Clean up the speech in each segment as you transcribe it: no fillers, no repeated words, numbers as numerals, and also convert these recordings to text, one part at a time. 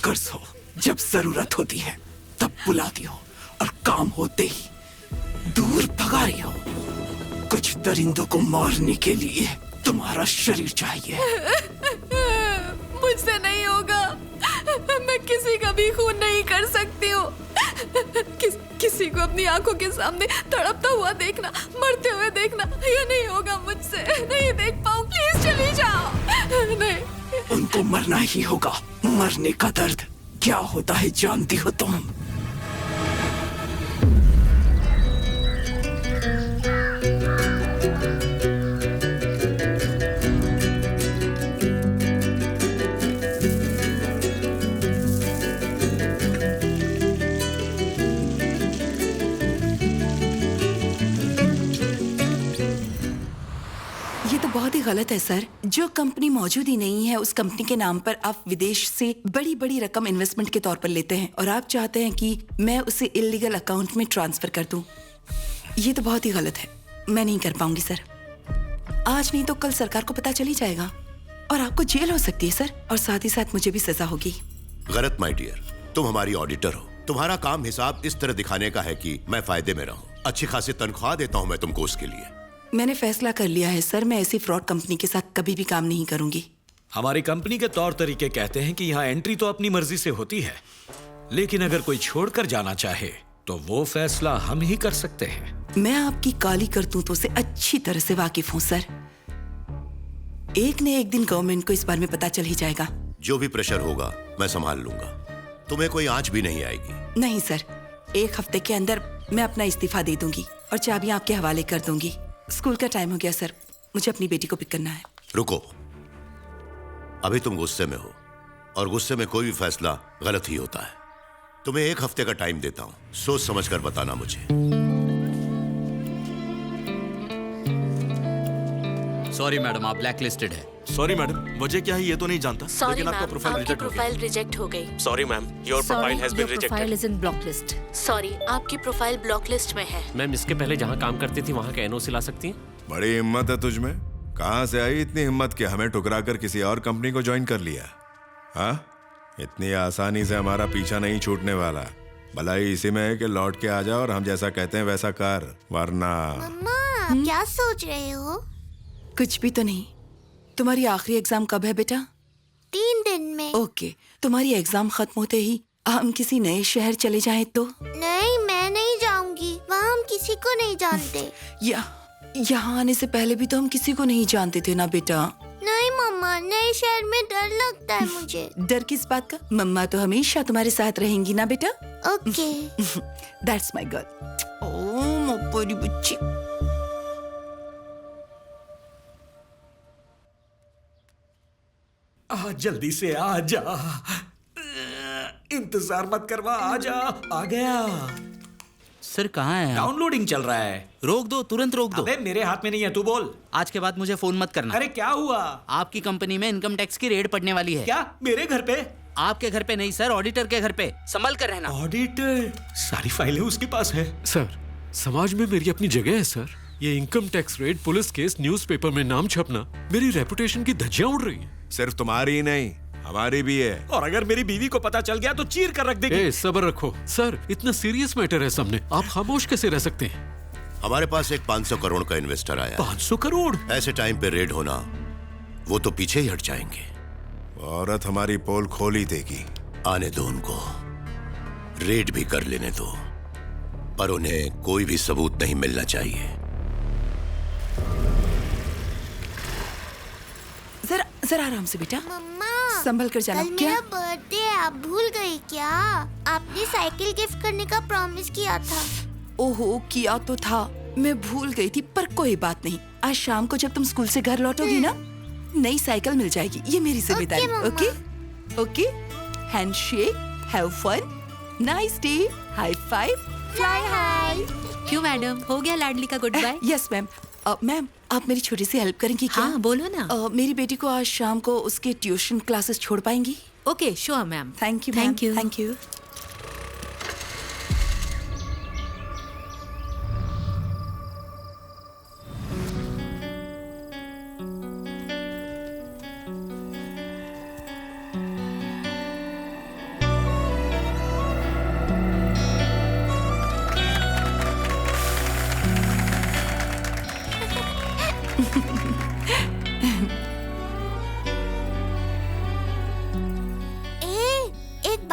Workers हो, जब जरूरत होती है तब बुलाती हो और काम होते ही दूर भगा रही हो। कुछ दरिंदों को मारने के लिए तुम्हारा शरीर चाहिए। मुझसे नहीं होगा, मैं किसी का भी खून नहीं कर सकती हूँ। किसी को अपनी आंखों के सामने तड़पता हुआ देखना, मरते हुए देखना, ये नहीं होगा मुझसे। नहीं देख पाऊँ, प्लीज चली जाओ। नहीं, उनको मरना ही होगा। मरने का दर्द क्या होता है जानती हो तुम? बहुत ही गलत है सर। जो कंपनी मौजूद ही नहीं है, उस कंपनी के नाम पर आप विदेश से बड़ी बड़ी रकम इन्वेस्टमेंट के तौर पर लेते हैं और आप चाहते हैं कि मैं उसे इलीगल अकाउंट में ट्रांसफर कर दूं। ये तो बहुत ही गलत है। मैं नहीं कर पाऊंगी सर। आज नहीं तो कल सरकार को पता चली जाएगा और आपको जेल हो सकती है सर, और साथ ही साथ मुझे भी सजा होगी। गलत माय डियर, तुम हमारी ऑडिटर हो। तुम्हारा काम हिसाब इस तरह दिखाने का है कि मैं फायदे में रहूं। अच्छी खासी तनख्वाह देता हूं मैं तुमको उसके लिए। मैंने फैसला कर लिया है सर, मैं ऐसी फ्रॉड कंपनी के साथ कभी भी काम नहीं करूंगी। हमारी कंपनी के तौर तरीके कहते हैं कि यहाँ एंट्री तो अपनी मर्जी से होती है, लेकिन अगर कोई छोड़कर जाना चाहे तो वो फैसला हम ही कर सकते हैं। मैं आपकी काली करतूतों से अच्छी तरह से वाकिफ हूँ सर। एक न एक दिन गवर्नमेंट को इस बारे में पता चल ही जाएगा। जो भी प्रेशर होगा मैं संभाल लूंगा। तुम्हें कोई आंच भी नहीं आएगी। नहीं सर, 1 हफ्ते के अंदर मैं अपना इस्तीफा दे दूंगी और चाबियां आपके हवाले कर दूंगी। स्कूल का टाइम हो गया सर, मुझे अपनी बेटी को पिक करना है। रुको, अभी तुम गुस्से में हो और गुस्से में कोई भी फैसला गलत ही होता है। तुम्हें 1 हफ्ते का टाइम देता हूं, सोच समझ कर बताना मुझे। सॉरी मैडम, आप ब्लैक लिस्टेड है। सॉरी मैडम, वजह क्या है ये तो नहीं जानता, लेकिन आपका प्रोफाइल रिजेक्ट हो गई। Sorry ma'am, your profile has been rejected. Profile is in block list. Sorry, आपकी प्रोफाइल ब्लॉक लिस्ट में है। मैम, इसके पहले जहाँ काम करती थी वहाँ का एनओसी ला सकती हैं? बड़ी हिम्मत है तुझमें। कहाँ से आई इतनी हिम्मत कि हमें ठुकरा कर किसी और कंपनी को ज्वाइन कर लिया? हाँ, इतनी आसानी से हमारा पीछा नहीं छूटने वाला। भलाई इसी में है कि लौट के आ जाओ और हम जैसा कहते हैं वैसा कर, वरना। मम्मा, क्या सोच रहे हो? कुछ भी तो नहीं। तुम्हारी आखिरी एग्जाम कब है बेटा? 3 दिन में। ओके, तुम्हारी एग्जाम खत्म होते ही हम किसी नए शहर चले जाएं तो? नहीं, मैं नहीं जाऊंगी। वहाँ हम किसी को नहीं जानते। यहाँ आने से पहले भी तो हम किसी को नहीं जानते थे ना बेटा। नहीं मम्मा, नए शहर में डर लगता है मुझे। डर किस बात का? मम्मा तो हमेशा तुम्हारे साथ रहेंगी ना बेटा। Okay. That's my girl. Oh मेरी बच्ची। जल्दी से आ जा, इंतजार मत करवा, आ जा। आ गया सर। कहाँ है? डाउनलोडिंग चल रहा है। रोक दो, तुरंत रोक दो। अबे मेरे हाथ में नहीं है, तू बोल। आज के बाद मुझे फोन मत करना। अरे क्या हुआ? आपकी कंपनी में इनकम टैक्स की रेड पड़ने वाली है। क्या मेरे घर पे? आपके घर पे नहीं सर, ऑडिटर के घर पे। संभल कर रहना। ऑडिटर? सारी फाइलें उसके पास है। सर, समाज में मेरी अपनी जगह है सर। ये income tax raid, police case, newspaper में नाम छपना, मेरी रेपुटेशन की धज्जियां उड़ रही हैं। सिर्फ तुम्हारी ही नहीं, हमारी भी है। और अगर मेरी बीवी को पता चल गया तो चीर कर रख देगी। सब्र रखो सर, इतना सीरियस मैटर है सामने, आप खामोश कैसे रह सकते हैं? हमारे पास एक 500 करोड़ का इन्वेस्टर आया। 500 करोड़? ऐसे टाइम पे रेड होना, वो तो पीछे ही हट जाएंगे। औरत हमारी पोल खोल ही देगी। आने दो उनको, रेड भी कर लेने दो, पर उन्हें कोई भी सबूत नहीं मिलना चाहिए। जरा आराम से बेटा। मम्मा, संभल कर जाना। कल क्या? मेरा बर्थडे है, आप भूल गई क्या? आपने साइकिल गिफ्ट करने का प्रॉमिस किया था। ओहो, किया तो था, मैं भूल गई थी, पर कोई बात नहीं। आज शाम को जब तुम स्कूल से घर लौटोगी ना, नई साइकिल मिल जाएगी। ये मेरी जिम्मेदारी। Okay okay. Handshake, have fun, nice day, high five, fly high. क्यों मैडम, हो गया लाडली का goodbye? Yes ma'am. Ma'am, आप मेरी छोटी सी हेल्प करेंगी क्या? हाँ बोलो ना। मेरी बेटी को आज शाम को उसके ट्यूशन क्लासेस छोड़ पाएंगी? Okay sure ma'am. Thank you. Thank you.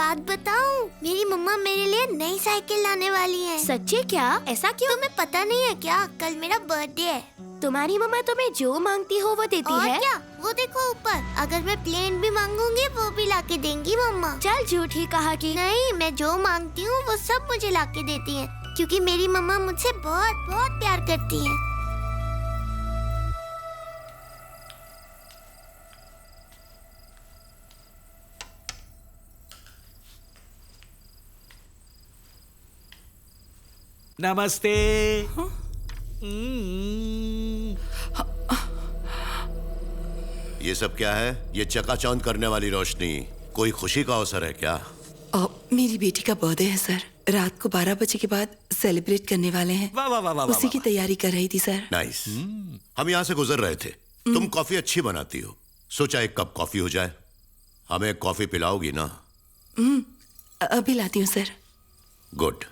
बात बताऊं? मेरी मम्मा मेरे लिए नई साइकिल लाने वाली है। सच्ची क्या? ऐसा क्यों? तुम्हें पता नहीं है क्या? कल मेरा बर्थडे है। तुम्हारी मम्मा तुम्हें जो मांगती हो वो देती और है? क्या? वो देखो ऊपर। अगर मैं प्लेन भी मांगूंगी वो भी लाके देंगी मम्मा। चल झूठ ही कहा कि नहीं, मैं जो मांगती हूँ वो सब मुझे लाके देती है, क्योंकि मेरी मम्मा मुझसे बहुत बहुत प्यार करती है। नमस्ते। ये सब क्या है? ये चकाचौंध करने वाली रोशनी कोई खुशी का अवसर है क्या? मेरी बेटी का बर्थडे है सर। रात को 12 बजे के बाद सेलिब्रेट करने वाले हैं। वाह वाह वाह वाह। उसी की तैयारी कर रही थी सर। नाइस। हम यहाँ से गुजर रहे थे। तुम कॉफी अच्छी बनाती हो, सोचा एक कप कॉफी हो जाए। हमें कॉफी पिलाओगी ना? अभी लाती हूँ sir. Good.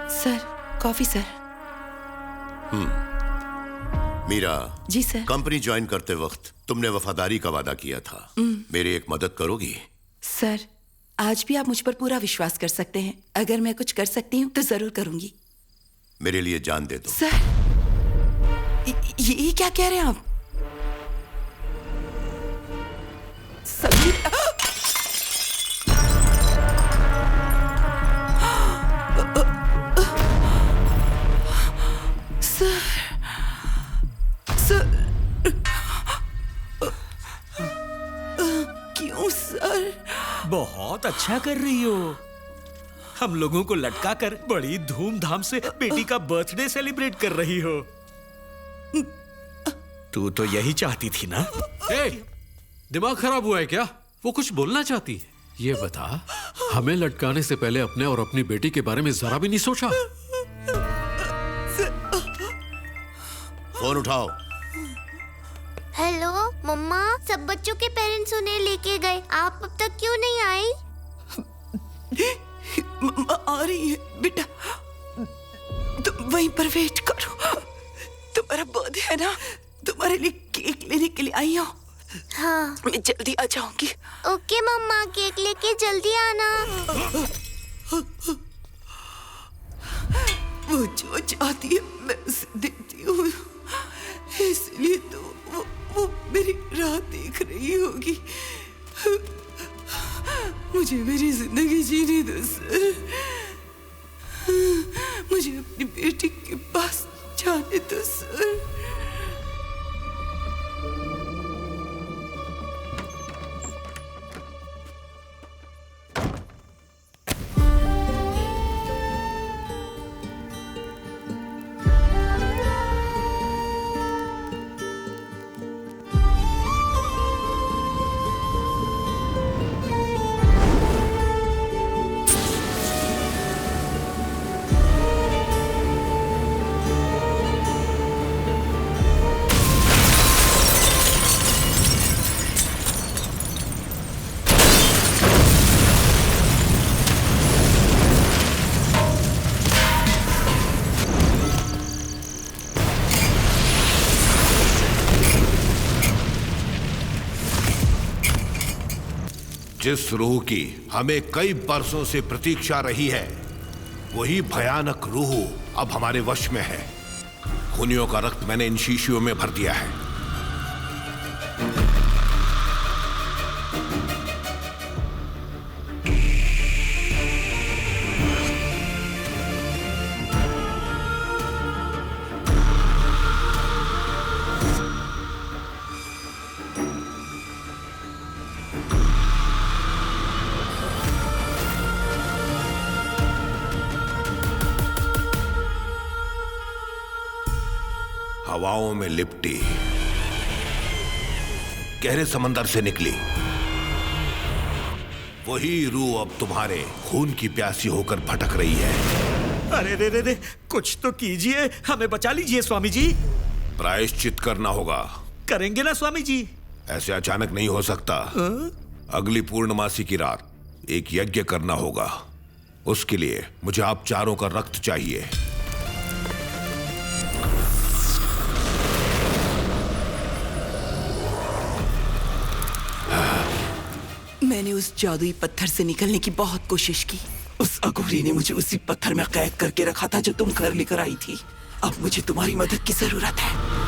Sir coffee sir. Meera ji sir. Company join करते वक्त तुमने वफादारी का वादा किया था। मेरी एक मदद करोगी? सर आज भी आप मुझ पर पूरा विश्वास कर सकते हैं। अगर मैं कुछ कर सकती हूँ तो जरूर करूंगी। मेरे लिए जान दे दो। सर ये क्या कह रहे हैं आप? सभी क्यों सर? बहुत अच्छा कर रही हो। हम लोगों को लटका कर बड़ी धूमधाम से बेटी का बर्थडे सेलिब्रेट कर रही हो। तू तो यही चाहती थी ना? दिमाग खराब हुआ है क्या? वो कुछ बोलना चाहती है। ये बता, हमें लटकाने से पहले अपने और अपनी बेटी के बारे में जरा भी नहीं सोचा? फोन उठाओ। हेलो मम्मा, सब बच्चों के पेरेंट्स उन्हें लेके गए, आप अब तक क्यों नहीं आई? मम्मा आ रही है बेटा, तुम वहीं पर वेट करो। तुम्हारा बर्थडे है ना, तुम्हारे लिए केक लेने के लिए आई हूँ। हाँ मैं जल्दी आ जाऊंगी। ओके मम्मा, केक लेके जल्दी आना। वो जो चाहती है मैं उसे देती हूँ, इसलिए तो वो मेरी राह देख रही होगी। मुझे मेरी जिंदगी जीने दो सर। मुझे अपनी बेटी के पास जाने दो सर। जिस रूह की हमें कई बरसों से प्रतीक्षा रही है, वही भयानक रूह अब हमारे वश में है। खूनियों का रक्त मैंने इन शीशियों में भर दिया है। हवाओं में लिपटी, गहरे समंदर से निकली, वही रूह अब तुम्हारे खून की प्यासी होकर भटक रही है। अरे रे रे रे, कुछ तो कीजिए, हमें बचा लीजिए स्वामी जी। प्रायश्चित करना होगा। करेंगे ना स्वामी जी? ऐसे अचानक नहीं हो सकता। अगली पूर्णमासी की रात एक यज्ञ करना होगा। उसके लिए मुझे आप चारों का रक्त चाहिए। मैंने उस जादुई पत्थर से निकलने की बहुत कोशिश की। उस अघोरी ने मुझे उसी पत्थर में कैद करके रखा था जो तुम घर लेकर आई थी। अब मुझे तुम्हारी मदद की जरूरत है।